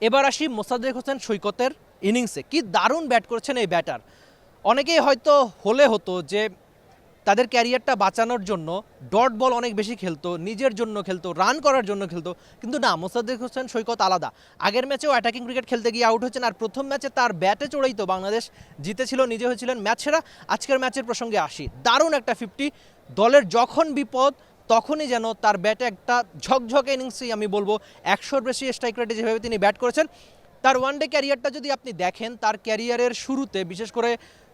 এবার আসি মোসাদ্দেক হোসেন সৈকতের ইনিংসে। কি দারুণ ব্যাট করেছেন এই ব্যাটার। অনেকেই হয়তো হতো যে তাদের ক্যারিয়ারটা বাঁচানোর জন্য ডট বল অনেক বেশি খেলতো, নিজের জন্য খেলতো, রান করার জন্য খেলতো, কিন্তু না, মোসাদ্দেক হোসেন সৈকত আলাদা। আগের ম্যাচেও অ্যাটাকিং ক্রিকেট খেলতে গিয়ে আউট হয়েছেন, আর প্রথম ম্যাচে তার ব্যাটে চড়েই তো বাংলাদেশ জিতেছিল, নিজে হয়েছিলেন ম্যাচ সেরা। আজকের ম্যাচের প্রসঙ্গে আসি, দারুণ একটা 50। দলের যখন বিপদ তখনই যেন তার ব্যাটে একটা ঝকঝকে ইনিংসই আমি বলবো। 100-র বেশি স্ট্রাইক রেটে যেভাবে তিনি ব্যাট করেছেন, তার ওয়ানডে ক্যারিয়ারটা যদি আপনি দেখেন, তার ক্যারিয়ারের শুরুতে বিশেষ করে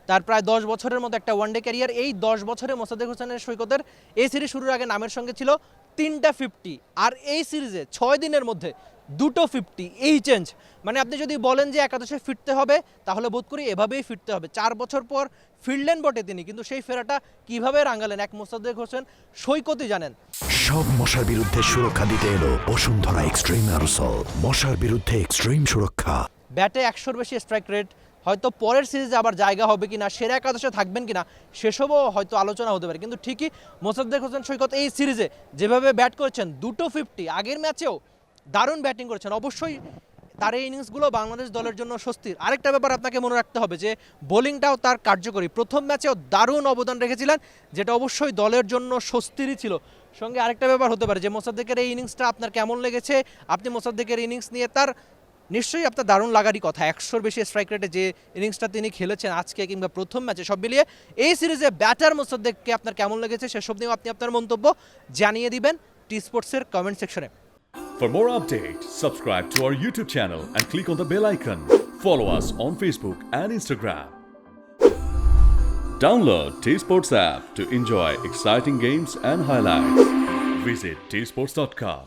তার প্রায় 10 বছরের মতো একটা ওয়ানডে ক্যারিয়ার, এই 10 বছরে মোসাদ্দেক হোসেনের সৈকতের এই সিরিজ শুরুর আগে নামের সঙ্গে ছিল 3টা 50, আর এই সিরিজে 6 দিনের মধ্যে 2টো 50। এই চেঞ্জ মানে আপনি যদি বলেন যে একাদশে ফিরতে হবে, তাহলে বোধ করি এভাবেই ফিরতে হবে। 4 বছর পর ফিরলেন বটে তিনি, কিন্তু সেই ফেরাটা কিভাবে রাঙালেন এক মোসাদ্দেক হোসেন সৈকতই জানেন। সব মশার বিরুদ্ধে সুরক্ষা দিতে এলো বসুন্ধরা এক্সট্রিম অ্যারোসল, মশার বিরুদ্ধে এক্সট্রিম সুরক্ষা। ব্যাটে 100-র বেশি স্ট্রাইক রেট, হয়তো পরের সিরিজে আবার জায়গা হবে কিনা, সেরা একাদশে থাকবেন কিনা, সেসবও হয়তো আলোচনা হতে পারে। কিন্তু ঠিকই মোসাদ্দেক হোসেন সৈকত এই সিরিজে যেভাবে ব্যাট করেছেন, 2টো 50, আগের ম্যাচেও দারুণ ব্যাটিং করেছেন। অবশ্যই তার এই ইনিংসগুলো বাংলাদেশ দলের জন্য স্বস্তির। আরেকটা ব্যাপার আপনাকে মনে রাখতে হবে যে বোলিংটাও তার কার্যকরী। প্রথম ম্যাচেও দারুণ অবদান রেখেছিলেন, যেটা অবশ্যই দলের জন্য স্বস্তিরই ছিল। সঙ্গে আরেকটা ব্যাপার হতে পারে যে মোসাদ্দেকের এই ইনিংসটা আপনার কেমন লেগেছে। আপনি মোসাদ্দেকের ইনিংস নিয়ে তার নিশ্চয়ই আপনার দারুণ লাগারই কথা। 100-র বেশি স্ট্রাইক রেটে যে ইনিংসটা তিনি খেলেছেন আজকে কিংবা প্রথম ম্যাচে, সব মিলিয়ে এই সিরিজে ব্যাটার মোসাদ্দেককে আপনার কেমন লেগেছে সেসব নিয়েও আপনি আপনার মন্তব্য জানিয়ে দিবেন টি স্পোর্টসের কমেন্ট সেকশনে। For more updates, subscribe to our YouTube channel and click on the bell icon. Follow us on Facebook and Instagram. Download T Sports app to enjoy exciting games and highlights. Visit tsports.com.